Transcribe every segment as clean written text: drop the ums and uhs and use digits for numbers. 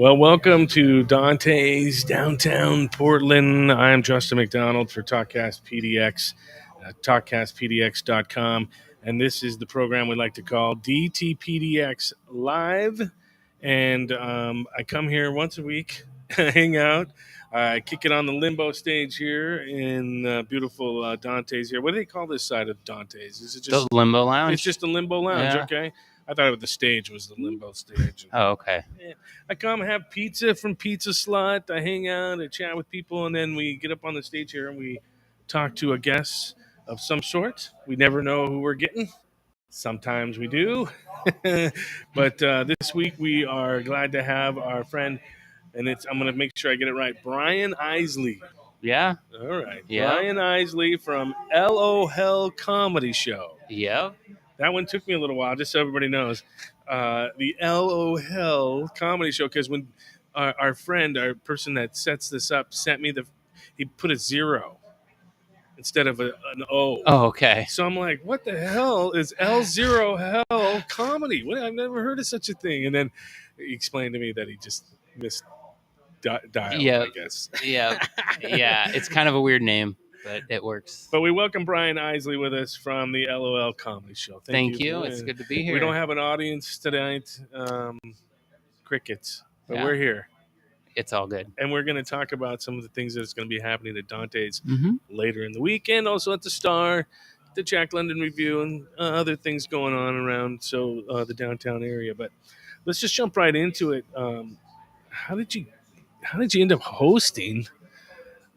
Well, welcome to Dante's Downtown Portland. I'm Justin McDonald for talkcastPDX, talkcastPDX.com, and this is the program we like to call DTPDX Live. And I come here once a week, hang out. I kick it on the Limbo stage here in beautiful Dante's here. What do they call this side of Dante's? Is it just The Limbo Lounge? It's just a Limbo Lounge, Yeah. okay? I thought the stage was the Limbo stage. Oh, okay. Yeah. I come have pizza from Pizza Slut. I hang out, I chat with people, and then we get up on the stage here and we talk to a guest of some sort. We never know who we're getting. Sometimes we do. But this week we are glad to have our friend, and I'm going to make sure I get it right, Bryan Isley. Yeah. All right. Yeah. Bryan Isley from LOL Comedy Show. Yep. That one took me a little while, just so everybody knows. The LOL Comedy Show, because when our friend, our person that sets this up, sent me he put a 0 instead of an O. Oh, okay. So I'm like, what the hell is L0 Hell Comedy? I've never heard of such a thing. And then he explained to me that he just missed dialed, I guess. Yeah. Yeah. It's kind of a weird name, but it works. But we welcome Bryan Isley with us from the LOL Comedy Show. Thank you. It's good to be here. We don't have an audience tonight, crickets, but Yeah. we're here. It's all good. And we're going to talk about some of the things that's going to be happening at Dante's Mm-hmm. later in the weekend, also at the Star, the Jack London Review, and other things going on around the downtown area. But let's just jump right into it. How did you end up hosting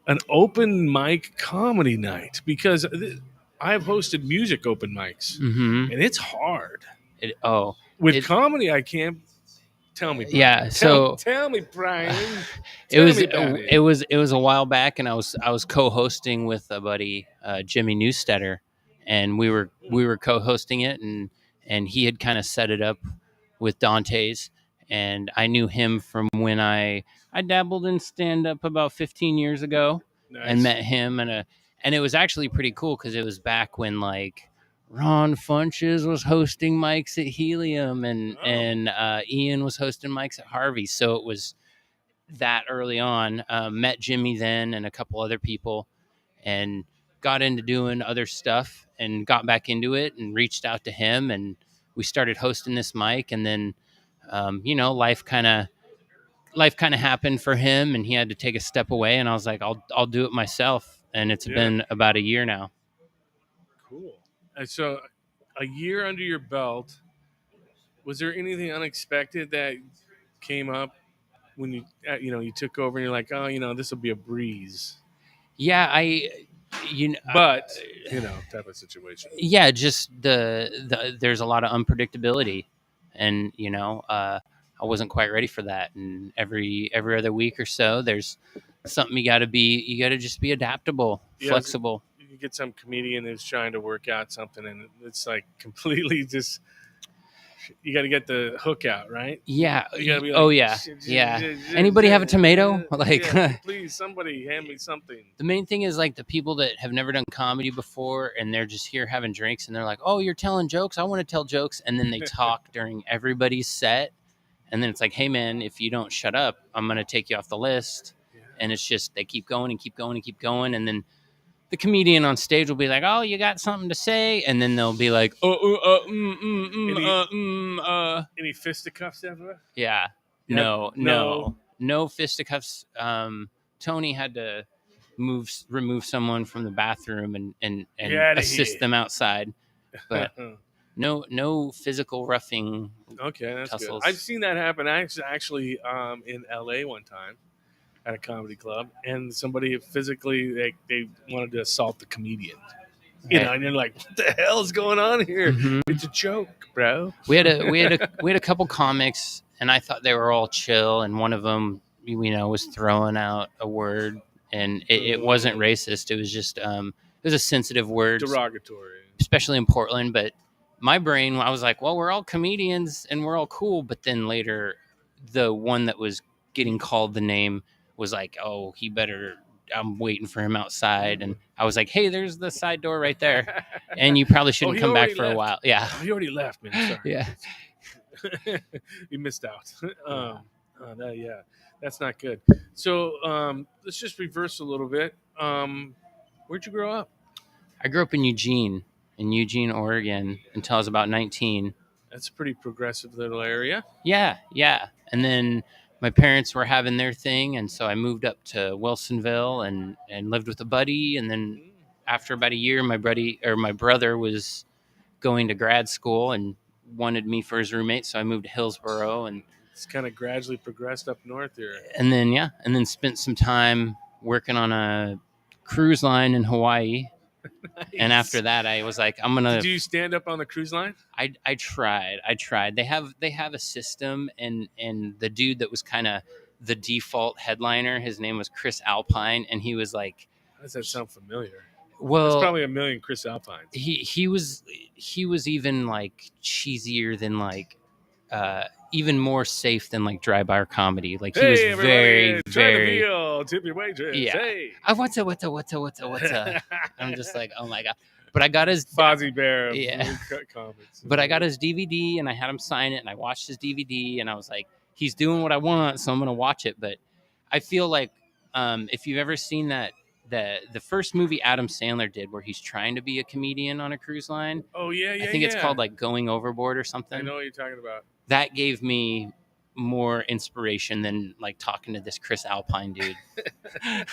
an open mic comedy night? Because I've hosted music open mics, Mm-hmm. and it's hard. With comedy, I can't. Tell me, Bryan. Yeah. So tell me, Bryan. it was a while back, and I was co-hosting with a buddy, Jimmy Newstetter, and we were co-hosting it, and he had kind of set it up with Dante's, and I knew him from when I dabbled in stand-up about 15 years ago. Nice. And met him, and it was actually pretty cool because it was back when like Ron Funches was hosting mics at Helium, and Ian was hosting mics at Harvey. So it was that early on. Met Jimmy then and a couple other people, and got into doing other stuff, and got back into it, and reached out to him, and we started hosting this mic, and then life kind of happened for him, and he had to take a step away, and I was like, I'll do it myself, and it's been about a year now. Cool. And so, a year under your belt, was there anything unexpected that came up when you took over and you're like, oh, this will be a breeze? Yeah, type of situation. Yeah, just there's a lot of unpredictability, and I wasn't quite ready for that. And every other week or so, there's something you got to just be adaptable, flexible. You get some comedian who's trying to work out something, and it's like completely just. You got to get the hook out, right? Yeah. You got to be like, yeah. Anybody have a tomato? Please, somebody hand me something. The main thing is like the people that have never done comedy before, and they're just here having drinks, and they're like, "Oh, you're telling jokes? I want to tell jokes." And then they talk during everybody's set, and then it's like, "Hey, man, if you don't shut up, I'm gonna take you off the list." Yeah. And it's just they keep going and keep going and keep going, and then the comedian on stage will be like, "Oh, you got something to say?" And then they'll be like, Any fisticuffs ever? Yeah. Yep. No fisticuffs. Tony had to remove someone from the bathroom and assist them outside. But no physical roughing. Okay, that's tussles. Good. I've seen that happen actually in LA one time. At a comedy club, and somebody physically they wanted to assault the comedian, and you're like, "What the hell is going on here? Mm-hmm. It's a joke, bro." We had a couple comics, and I thought they were all chill, and one of them, was throwing out a word, and it wasn't racist. It was just it was a sensitive word, derogatory, especially in Portland. But my brain, I was like, "Well, we're all comedians, and we're all cool." But then later, the one that was getting called the name was like, "Oh, he better, I'm waiting for him outside." And I was like, "Hey, there's the side door right there. And you probably shouldn't come back for a while." Yeah. He already left, man. Sorry. Yeah. You missed out. Yeah, that's not good. So let's just reverse a little bit. Where'd you grow up? I grew up in Eugene, Oregon, until I was about 19. That's a pretty progressive little area. Yeah, yeah. And then my parents were having their thing, and so I moved up to Wilsonville and lived with a buddy. And then after about a year, my brother was going to grad school and wanted me for his roommate, so I moved to Hillsboro, It's kind of gradually progressed up north here. and then spent some time working on a cruise line in Hawaii. Nice. And after that, I was like, I'm gonna. Did you stand up on the cruise line? I tried. They have a system, and the dude that was kind of the default headliner, his name was Chris Alpine, and he was like, How does that sound familiar? There's well, probably a million Chris Alpines. he was even like cheesier than like even more safe than like dry bar comedy. Like he was very very tip your waitress. yeah. Hey, What's a? I'm just like, oh my god. But I got his Fozzie Bear. Yeah. Comics. But I got his DVD and I had him sign it, and I watched his DVD, and I was like, he's doing what I want, so I'm gonna watch it. But I feel like if you've ever seen the first movie Adam Sandler did where he's trying to be a comedian on a cruise line. Oh yeah. I think it's called like Going Overboard or something. I know what you're talking about. That gave me more inspiration than like talking to this Chris Alpine dude.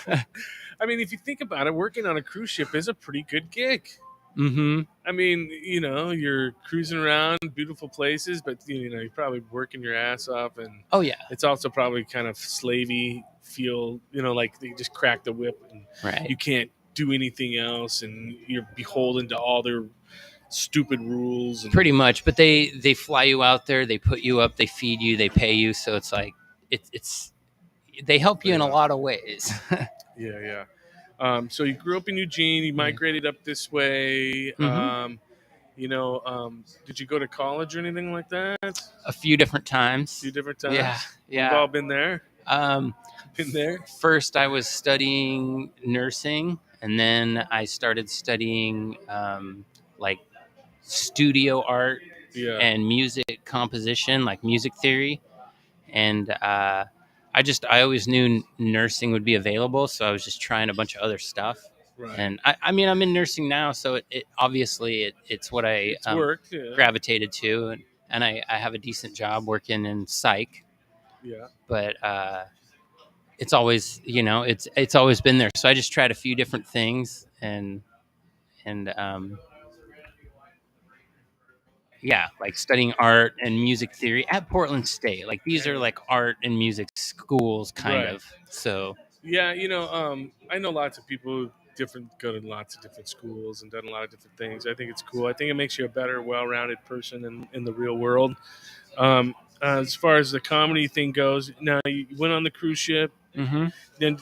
I mean, if you think about it, working on a cruise ship is a pretty good gig. Mm-hmm. I mean, you're cruising around beautiful places, but you're probably working your ass off, and Oh yeah. it's also probably kind of slavey feel, like they just crack the whip and Right. you can't do anything else, and you're beholden to all their stupid rules. And Pretty much, but they fly you out there, they put you up, they feed you, they pay you, so it's like it's they help you in a lot of ways. yeah. So you grew up in Eugene, you migrated up this way. Mhm. Did you go to college or anything like that? A few different times. Yeah. Yeah. We've all been there. Um, Been there. First, I was studying nursing, and then I started studying like studio art Yeah. and music composition, like music theory. And I always knew nursing would be available, so I was just trying a bunch of other stuff. Right. And I mean, I'm in nursing now, so it obviously it's what I worked, yeah. gravitated to, and I have a decent job working in psych. Yeah. But it's always it's always been there. So I just tried a few different things, and yeah, like studying art and music theory at Portland State. Like these are like art and music schools, kind Right. of. So Yeah, I know lots of people who go to lots of different schools and done a lot of different things. I think it's cool. I think it makes you a better, well-rounded person in the real world. As far as the comedy thing goes, now you went on the cruise ship. mm-hmm. Then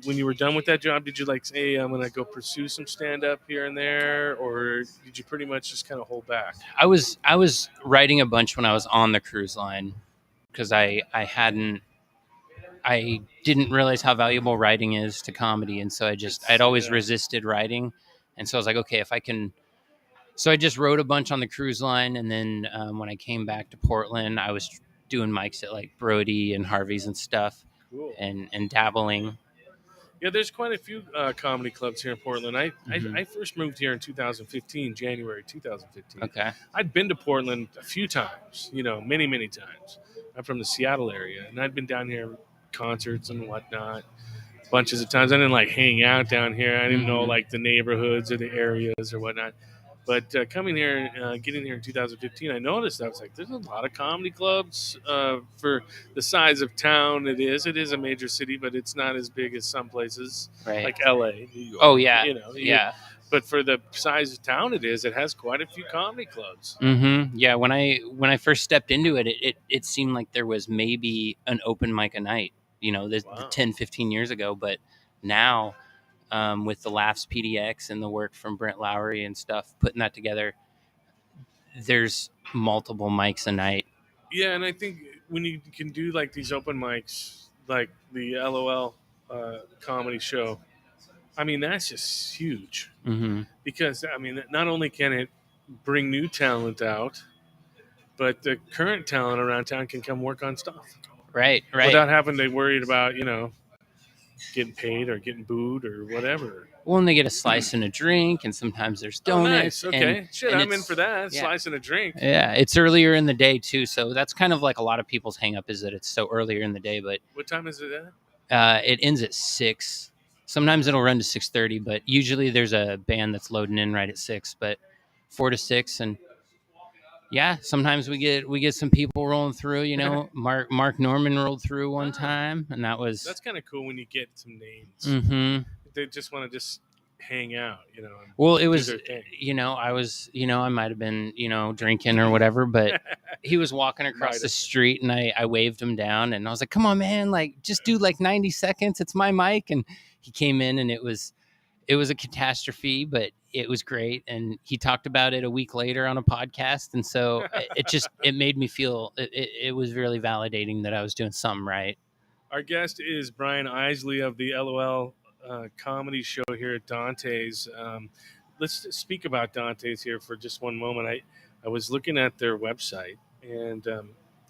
when you were done with that job, did you like say, I'm going to go pursue some stand-up here and there, or did you pretty much just kind of hold back? I was writing a bunch when I was on the cruise line because I didn't realize how valuable writing is to comedy, and so I'd always resisted writing, and so I was like, okay, if I can. So I just wrote a bunch on the cruise line, and then when I came back to Portland, I was doing mics at like Brody and Harvey's and stuff. Cool. And dabbling. Yeah, there's quite a few comedy clubs here in Portland. I first moved here in 2015, January 2015. Okay. I'd been to Portland a few times, many, many times. I'm from the Seattle area, and I'd been down here concerts and whatnot bunches of times. I didn't like hang out down here. I didn't know like the neighborhoods or the areas or whatnot. But coming here, getting here in 2015, I noticed I was like, there's a lot of comedy clubs for the size of town it is. It is a major city, but it's not as big as some places like LA, New York. Oh, yeah. Yeah. But for the size of town it is, it has quite a few comedy clubs. Mm-hmm. Yeah. When I first stepped into it, it seemed like there was maybe an open mic a night, the 10, 15 years ago. But now, with the Laughs PDX and the work from Brent Lowry and stuff, putting that together, there's multiple mics a night. Yeah, and I think when you can do like these open mics, like the LOL comedy show, I mean, that's just huge. Mm-hmm. Because, I mean, not only can it bring new talent out, but the current talent around town can come work on stuff. Right. without having to worry about getting paid or getting booed or whatever. Well, and they get a slice and a drink, and sometimes there's Oh, donuts. nice. Okay. Shit, And I'm in it's for that. yeah, Slicing a drink. yeah. It's earlier in the day too, so that's kind of like a lot of people's hang up is that it's so earlier in the day. But What time is it at? it ends at 6. Sometimes it'll run to 6:30, but usually there's a band that's loading in right at 6. But 4 to 6, and yeah, sometimes we get some people rolling through. Mark Norman rolled through one time, and That's kind of cool when you get some names. Mm-hmm. They just want to just hang out, and Well, it do was, their thing. I might have been, drinking or whatever, but he was walking across the street and I waved him down and I was like, come on, man, like just do like 90 seconds. It's my mic. And he came in and it was a catastrophe, but it was great. And he talked about it a week later on a podcast. And so it made me feel, it was really validating that I was doing something right. Our guest is Bryan Isley of the LOL comedy show here at Dante's. Let's speak about Dante's here for just one moment. I was looking at their website, and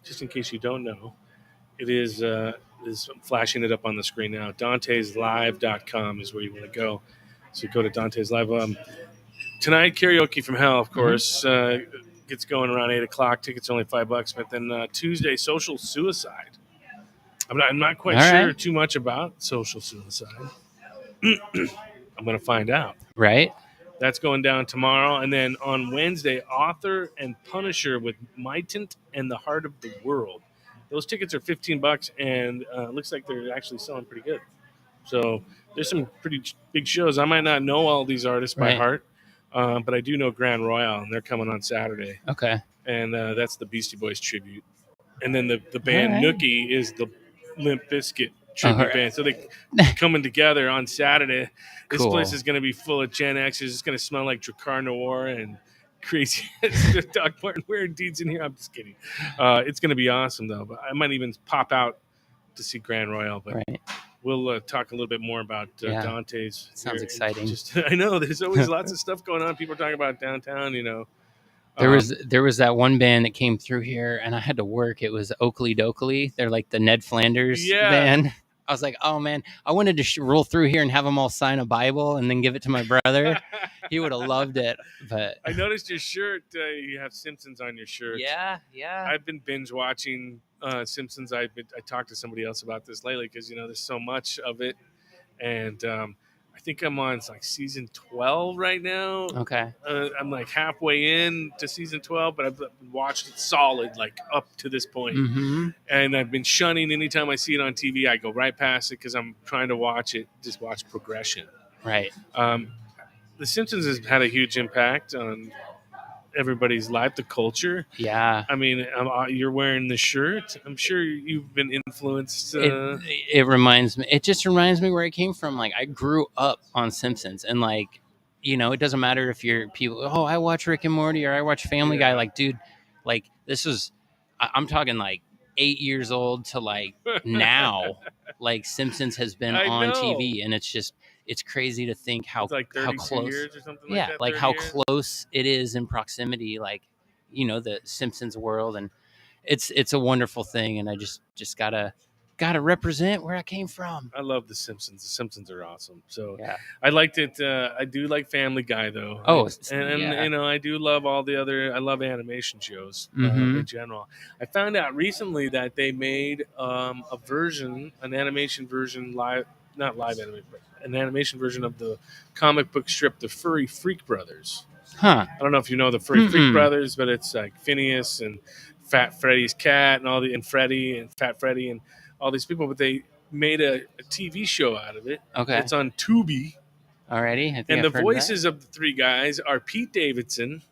just in case you don't know, it is flashing it up on the screen now. Dante'sLive.com is where you want to go. So go to Dante's Live. Tonight, Karaoke From Hell, of course, gets going around 8 o'clock. Tickets are only $5, but then Tuesday, Social Suicide. I'm not quite sure too much about social suicide. I'm going to find out. Right. That's going down tomorrow. And then on Wednesday, Author and Punisher with Mitant and the Heart of the World. Those tickets are $15, and looks like they're actually selling pretty good. So there's some pretty big shows. I might not know all these artists by heart, but I do know Grand Royale, and they're coming on Saturday. Okay. And that's the Beastie Boys tribute. And then the band Nookie is the Limp Bizkit tribute band. So they coming together on Saturday. This place is going to be full of Gen Xers. It's going to smell like Drakkar Noir and crazy Doc Martin wearing dudes in here. I'm just kidding. It's going to be awesome, though. But I might even pop out to see Grand Royale. But we'll talk a little bit more about Dante's. Sounds exciting. I know. There's always lots of stuff going on. People are talking about downtown, There was that one band that came through here, and I had to work. It was Oakley Dokley. They're like the Ned Flanders band. I was like, oh man, I wanted to roll through here and have them all sign a Bible and then give it to my brother. He would have loved it. But I noticed your shirt. You have Simpsons on your shirt. Yeah. I've been binge watching Simpsons. I talked to somebody else about this lately because there's so much of it, and I think I'm on like season 12 right now. Okay. I'm like halfway in to season 12, but I've watched it solid like up to this point. Mm-hmm. And I've been shunning anytime I see it on TV. I go right past it because I'm trying to watch progression. Right. The Simpsons has had a huge impact on everybody's life, the culture. Yeah. I mean, you're wearing the shirt. I'm sure you've been influenced. It reminds me. It just reminds me where I came from. Like I grew up on Simpsons, and like, it doesn't matter if you're people. Oh, I watch Rick and Morty or I watch Family Guy. Like, dude, like this is. I'm talking like 8 years old to like now. Like Simpsons has been on TV, and it's crazy to think how close years or something like that. Like how close it is in proximity, like the Simpsons world, and it's a wonderful thing, and I just gotta represent where I came from. I love the Simpsons. The Simpsons are awesome. So I liked it. I do like Family Guy though. And I do love all the other. I love animation shows in general. I found out recently that they made an animation version not live animation, but an animation version of the comic book strip, The Furry Freak Brothers. Huh. I don't know if you know the Furry Freak Brothers, but it's like Phineas and Fat Freddy's cat and Freddy and Fat Freddy and all these people, but they made a TV show out of it. Okay. It's on Tubi. Alrighty. And the voices of the three guys are Pete Davidson,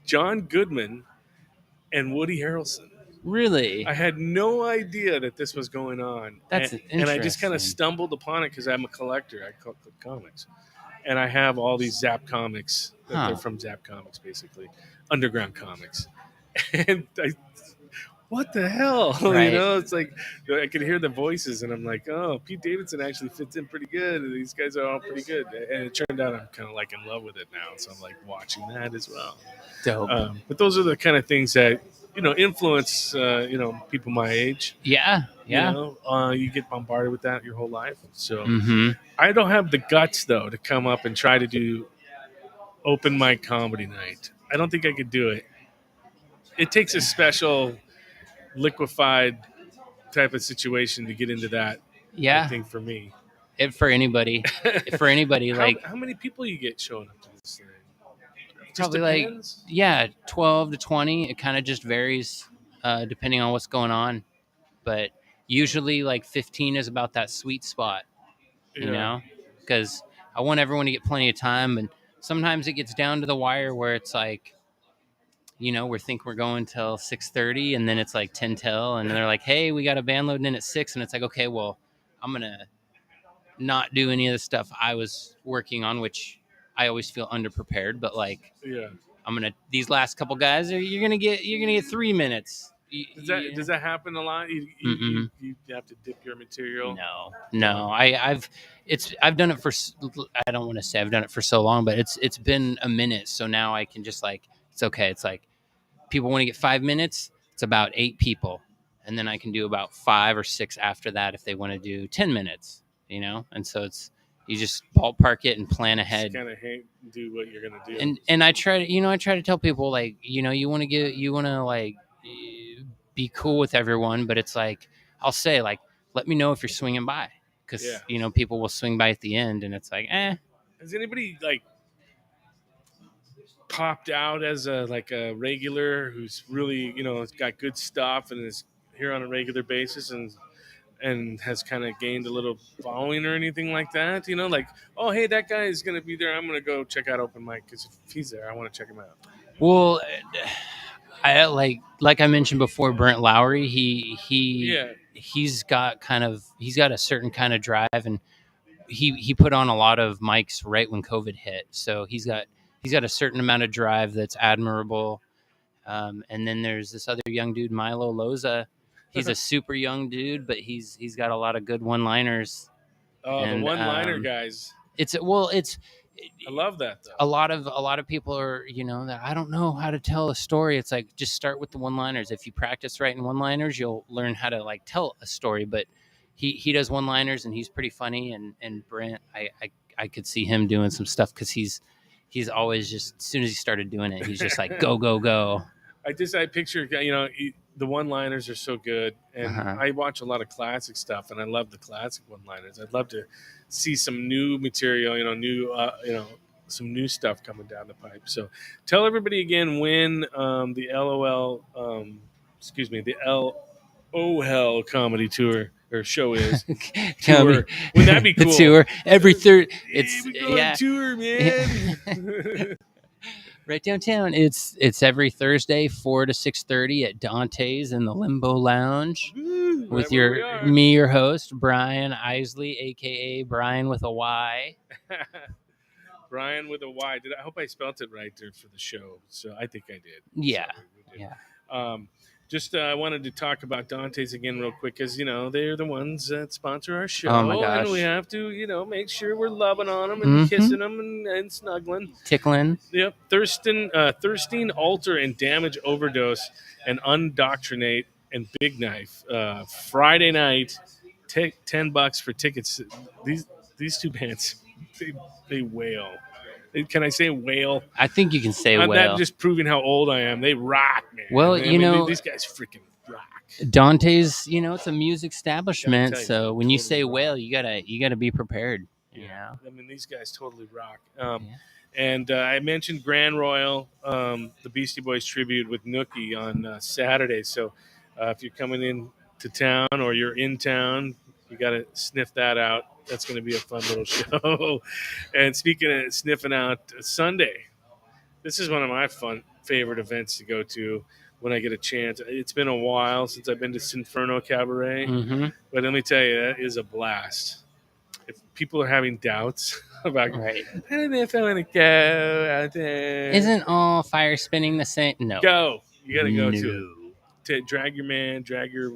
John Goodman, and Woody Harrelson. Really? I had no idea that this was going on. That's interesting. And I just kind of stumbled upon it because I'm a collector. I collect comics. And I have all these Zap comics. They're from Zap Comics, basically. Underground comics. And what the hell? Right. It's like I could hear the voices, and I'm like, oh, Pete Davidson actually fits in pretty good. These guys are all pretty good, and it turned out I'm kind of like in love with it now. So I'm like watching that as well. Dope. But those are the kind of things that influence people my age. Yeah. You get bombarded with that your whole life. So Mm-hmm. I don't have the guts though to come up and try to do open mic comedy night. I don't think I could do it. It takes a special liquefied type of situation to get into that. I Yeah. think for me. For anybody, like how many people you get showing up to this thing? Just probably like depends. 12 to 20. It kind of just varies depending on what's going on, but usually like 15 is about that sweet spot, because I want everyone to get plenty of time, and sometimes it gets down to the wire where it's like, we think we're going till 6:30, and then it's like 10 till, and they're like, hey, we got a band loading in at 6, and it's like, okay, well, I'm gonna not do any of the stuff I was working on, which I always feel underprepared, but like, Yeah. These last couple guys you're gonna get 3 minutes. Does that happen a lot? You have to dip your material. No. I've done it for, I don't want to say I've done it for so long, but it's been a minute, so now I can just like, it's okay. It's like people want to get 5 minutes. It's about 8 people, and then I can do about 5 or 6 after that if they want to do 10 minutes. And so you just ballpark it and plan ahead. Just kind of do what you're gonna do. And I try to tell people, like, you want to like be cool with everyone, but it's like, I'll say, like, let me know if you're swinging by, because people will swing by at the end, and it's like, Has anybody like popped out as a regular who's really has got good stuff and is here on a regular basis and has kind of gained a little following or anything like that? Like, oh, hey, that guy is going to be there. I'm going to go check out open mic because if he's there, I want to check him out. Well, I like I mentioned before, Brent Lowry. He's got a certain kind of drive, and he put on a lot of mics right when COVID hit. So he's got a certain amount of drive that's admirable. And then there's this other young dude, Milo Loza. He's a super young dude, but he's got a lot of good one-liners. Oh, and the one-liner guys. I love that though. A lot of people are, that I don't know how to tell a story. It's like, just start with the one-liners. If you practice writing one-liners, you'll learn how to like tell a story. But he does one-liners, and he's pretty funny. And Brent, I could see him doing some stuff, because he's always just, as soon as he started doing it, he's just like, go, go, go. I picture, the one-liners are so good, and I watch a lot of classic stuff, and I love the classic one-liners. I'd love to see some new material, some new stuff coming down the pipe. So tell everybody again when the LOL comedy tour or show is. Tour. Wouldn't that be cool? The tour every third. We go on tour, man. Right downtown. It's every Thursday, 4 to 6:30 at Dante's in the Limbo Lounge. Woo, with right your host, Bryan Isley, aka Bryan with a Y. Bryan with a Y. I hope I spelled it right there for the show. So I think I did. Yeah. So yeah. I wanted to talk about Dante's again real quick, because they're the ones that sponsor our show. Oh my gosh. And we have to make sure we're loving on them and kissing them and snuggling, tickling. Yep. Thirsting, Alter, and Damage Overdose, and Undoctrinate, and Big Knife. Friday night, $10 for tickets. These two bands, they wail. Can I say whale? I think you can say I'm whale. not just proving how old I am. They rock, man. Well, these guys freaking rock. Dante's, it's a music establishment, so when you say whale, you gotta be prepared. Yeah. These guys totally rock. And I mentioned Grand Royal, the Beastie Boys tribute with Nookie on Saturday. So if you're coming in to town or you're in town, you got to sniff that out. That's going to be a fun little show. And speaking of sniffing out, Sunday, this is one of my favorite events to go to when I get a chance. It's been a while since I've been to Sinferno Cabaret, but let me tell you, that is a blast. If people are having doubts about, I don't know if I want to go out there. Isn't all fire spinning the same? No. Go. You got to go to it. drag your man, drag your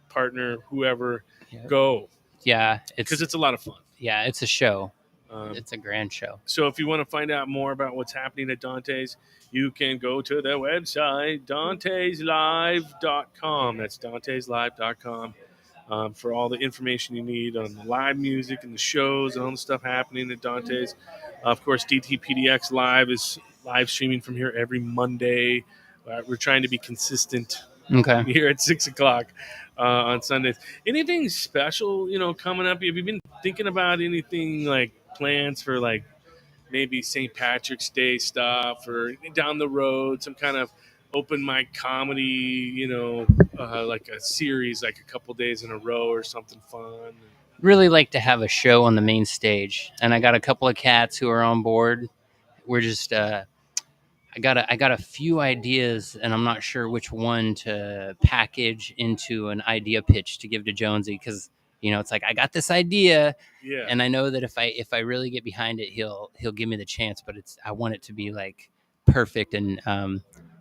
partner, whoever. Yeah. Go. Yeah, because it's a lot of fun. Yeah, it's a show. Um, It's a grand show. So if you want to find out more about what's happening at Dante's, you can go to their website, danteslive.com. That's danteslive.com for all the information you need on the live music and the shows and all the stuff happening at Dante's. Of course, DTPDX Live is live streaming from here every Monday. We're trying to be consistent Okay. here at 6 o'clock on Sundays. Anything special, coming up? Have you been thinking about anything like plans for like maybe St. Patrick's Day stuff or down the road, some kind of open mic comedy, like a series, like a couple days in a row or something fun? Really like to have a show on the main stage, and I got a couple of cats who are on board. We're just I got a few ideas, and I'm not sure which one to package into an idea pitch to give to Jonesy, because it's like I got this idea, Yeah. and I know that if I really get behind it, he'll give me the chance. But I want it to be like perfect, and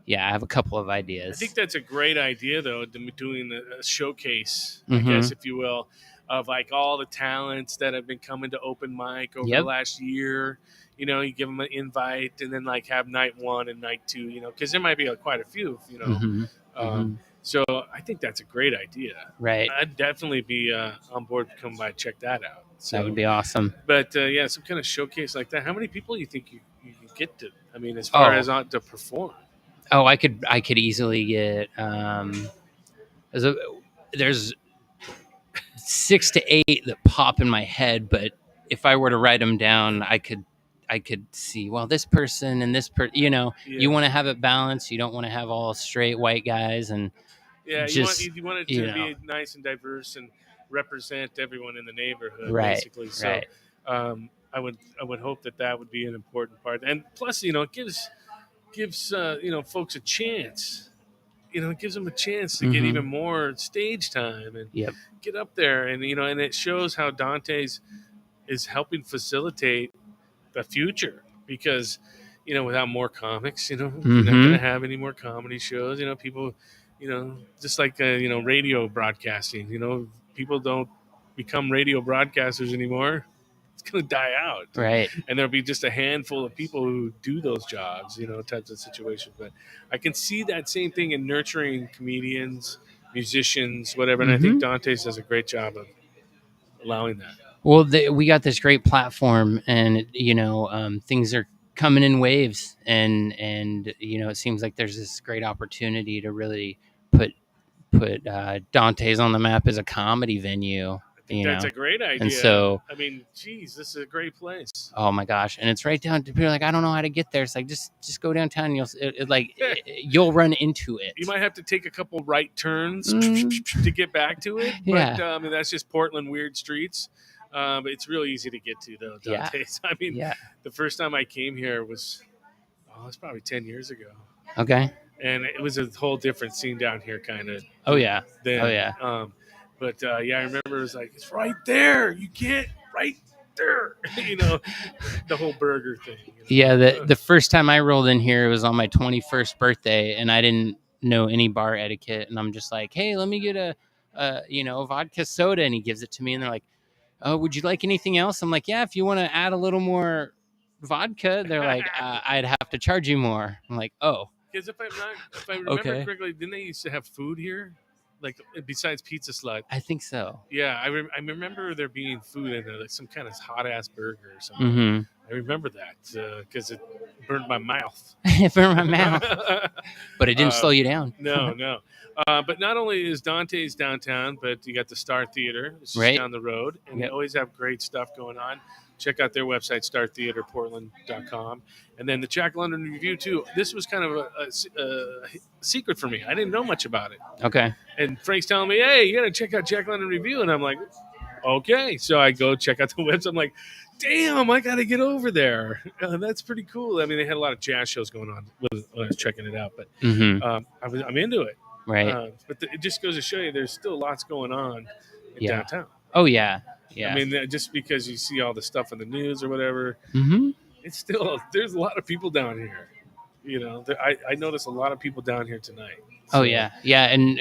yeah, I have a couple of ideas. I think that's a great idea, though, doing a showcase, Mhm. I guess, if you will, of like all the talents that have been coming to open mic over the last year. You give them an invite, and then like have night 1 and night 2, because there might be quite a few, So I think that's a great idea. Right. I'd definitely be on board to come by and check that out. So, that would be awesome. But yeah, some kind of showcase like that. How many people do you think you can get to? I mean, as far as on to perform. Oh, I could easily get there's 6 to 8 that pop in my head, but if I were to write them down, I could see, well, this person and this you want to have it balanced. You don't want to have all straight white guys, and you want it to be nice and diverse and represent everyone in the neighborhood, basically. So I would hope that would be an important part, and plus it gives folks a chance. It gives them a chance to get even more stage time and get up there, and and it shows how Dante's is helping facilitate the future, because without more comics, you're not going to have any more comedy shows. People, just like radio broadcasting. People don't become radio broadcasters anymore. It's going to die out, right? And there'll be just a handful of people who do those jobs, types of situations. But I can see that same thing in nurturing comedians, musicians, whatever. And I think Dante's does a great job of allowing that. Well, we got this great platform, and things are coming in waves, and it seems like there's this great opportunity to really put Dante's on the map as a comedy venue. I think that's a great idea. And so, I mean, geez, this is a great place. Oh my gosh! And it's right down to people are like, I don't know how to get there. It's like just go downtown, and you'll run into it. You might have to take a couple right turns to get back to it. But that's just Portland weird streets. But it's really easy to get to, though, Dante's. I mean, the first time I came here was probably 10 years ago. Okay. And it was a whole different scene down here, kind of. Oh yeah. Then. Oh yeah. But I remember it was like, it's right there. You can't right there. The whole burger thing. Yeah. The first time I rolled in here, it was on my 21st birthday, and I didn't know any bar etiquette, and I'm just like, hey, let me get a vodka soda, and he gives it to me, and they're like, oh, would you like anything else? I'm like, yeah, if you want to add a little more vodka. They're like, I'd have to charge you more. I'm like, oh. Because if I remember correctly, didn't they used to have food here, like besides Pizza Slut? I think so. Yeah, I remember there being food in there, like some kind of hot ass burger or something. I remember that because it burned my mouth. It burned my mouth, but it didn't slow you down. No. But not only is Dante's downtown, but you got the Star Theater, which is down the road, and they always have great stuff going on. Check out their website, startheaterportland.com. And then the Jack London Review, too. This was kind of a secret for me. I didn't know much about it. Okay. And Frank's telling me, hey, you got to check out Jack London Review. And I'm like, okay. So I go check out the website. I'm like, damn, I got to get over there. That's pretty cool. I mean, they had a lot of jazz shows going on when I was checking it out. But I'm into it. Right. But it just goes to show you there's still lots going on in downtown. Oh, yeah. Yeah. I mean, just because you see all the stuff in the news or whatever, it's still, there's a lot of people down here. You know, I noticed a lot of people down here tonight. Oh yeah, and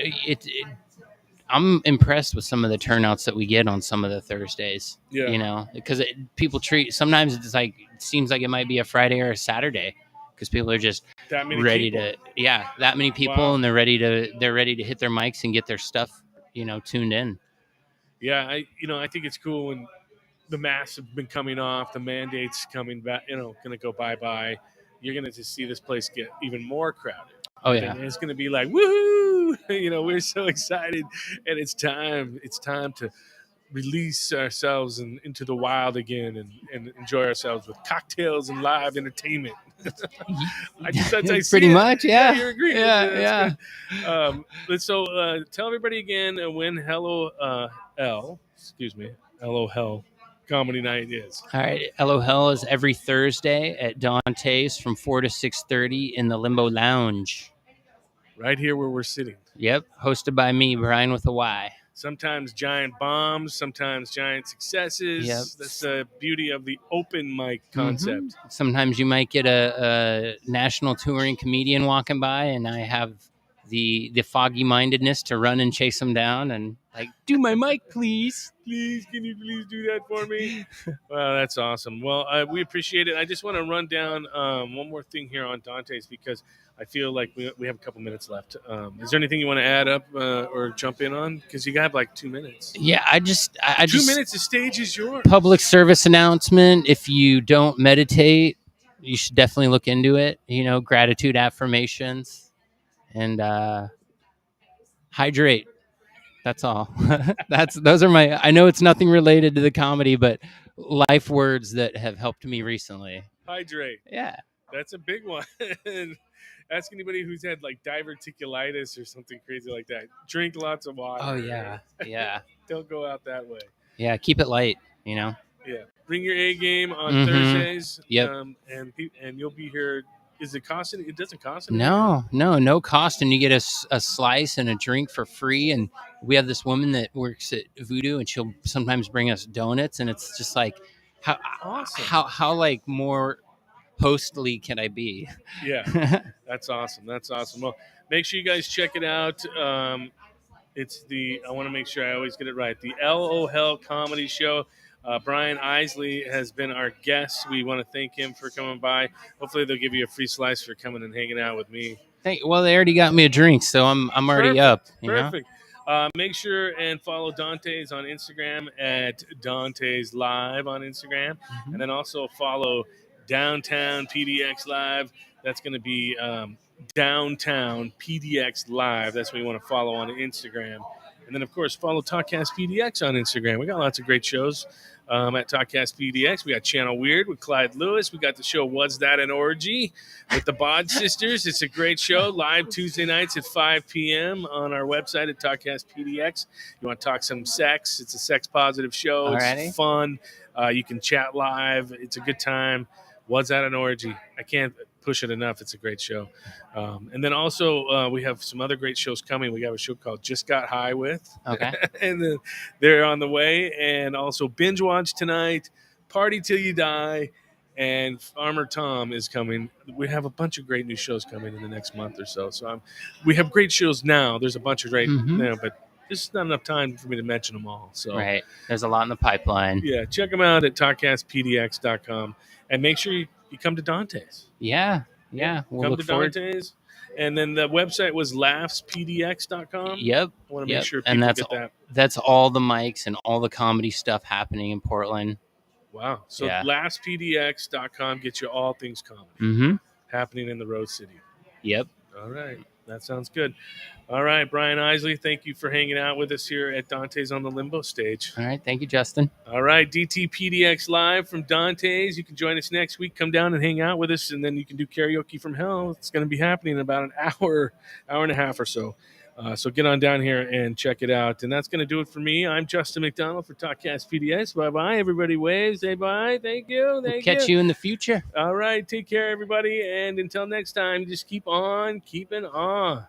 I'm impressed with some of the turnouts that we get on some of the Thursdays. Yeah. You know, because people treat sometimes it's like it seems like it might be a Friday or a Saturday because people are just that many ready people. that many people, Wow. and they're ready to hit their mics and get their stuff tuned in. Yeah, I think it's cool when the masks have been coming off, the mandates coming back, going to go bye. You're going to just see this place get even more crowded. Oh yeah, And it's going to be like, woohoo! We're so excited, and it's time. It's time to release ourselves into the wild again and enjoy ourselves with cocktails and live entertainment. That's I see pretty it. much. Yeah, you're agreeing. yeah. Good. So tell everybody again when LOL comedy night is. All right, LOL is every Thursday at Dante's from 4 to 6:30 in the Limbo Lounge. Right here where we're sitting. Yep, hosted by me, Bryan with a Y. Sometimes giant bombs, sometimes giant successes. Yep. That's the beauty of the open mic concept. Mm-hmm. Sometimes you might get a national touring comedian walking by, and I have the foggy mindedness to run and chase them down and like, do my mic, please. Please, can you please do that for me? Well, that's awesome. Well, we appreciate it. I just want to run down one more thing here on Dante's because I feel like we have a couple minutes left. Is there anything you want to add up or jump in on? Because you got like 2 minutes. Yeah, I 2 minutes. The stage is yours. Public service announcement. If you don't meditate, you should definitely look into it. Gratitude affirmations and hydrate. That's all. Those are my. I know it's nothing related to the comedy, but life words that have helped me recently. Hydrate. Yeah, that's a big one. Ask anybody who's had like diverticulitis or something crazy like that. Drink lots of water. Oh yeah. Don't go out that way. Yeah, keep it light. Yeah. Bring your A game on Thursdays. Yep. And you'll be here. Is it costing? It doesn't cost anything? No cost, and you get a slice and a drink for free. And we have this woman that works at Voodoo, and she'll sometimes bring us donuts, and it's just like how awesome. how like more hostly can I be? Yeah, that's awesome. Well, make sure you guys check it out. It's I want to make sure I always get it right. The LOL Comedy Show. Bryan Isley has been our guest. We want to thank him for coming by. Hopefully, they'll give you a free slice for coming and hanging out with me. Well, they already got me a drink, so I'm already up. Perfect. Make sure and follow Dante's on Instagram at Dante's Live on Instagram, and then also follow Downtown PDX Live. That's going to be Downtown PDX Live. That's what you want to follow on Instagram. And then, of course, follow talkcastPDX on Instagram. We got lots of great shows at talkcastPDX. We got Channel Weird with Clyde Lewis. We got the show Was That an Orgy with the Bod Sisters. It's a great show, live Tuesday nights at 5 p.m. on our website at talkcastPDX. You want to talk some sex? It's a sex-positive show. Alrighty. It's fun. You can chat live. It's a good time. Was That an Orgy? I can't push it enough. It's a great show. And then also we have some other great shows coming. We have a show called Just Got High With. Okay. And then they're on the way. And also Binge Watch Tonight, Party Till You Die, and Farmer Tom is coming. We have a bunch of great new shows coming in the next month or so. So we have great shows now. There's a bunch of great but there's not enough time for me to mention them all. So right. There's a lot in the pipeline. Yeah, check them out at talkcastpdx.com. And make sure you come to Dante's. Yeah. We'll come to Dante's. And then the website was laughspdx.com. Yep. I want to make sure people and get that. That's all the mics and all the comedy stuff happening in Portland. Wow. So laughspdx.com gets you all things comedy happening in the Rose City. Yep. All right. That sounds good. All right, Bryan Isley, thank you for hanging out with us here at Dante's on the Limbo stage. All right, thank you, Justin. All right, DTPDX Live from Dante's. You can join us next week. Come down and hang out with us, and then you can do Karaoke From Hell. It's going to be happening in about an hour and a half or so. So get on down here and check it out. And that's going to do it for me. I'm Justin McDonald for TalkCastPDX. Bye-bye. Everybody wave. Say bye. Thank you. We'll catch you in the future. All right. Take care, everybody. And until next time, just keep on keeping on.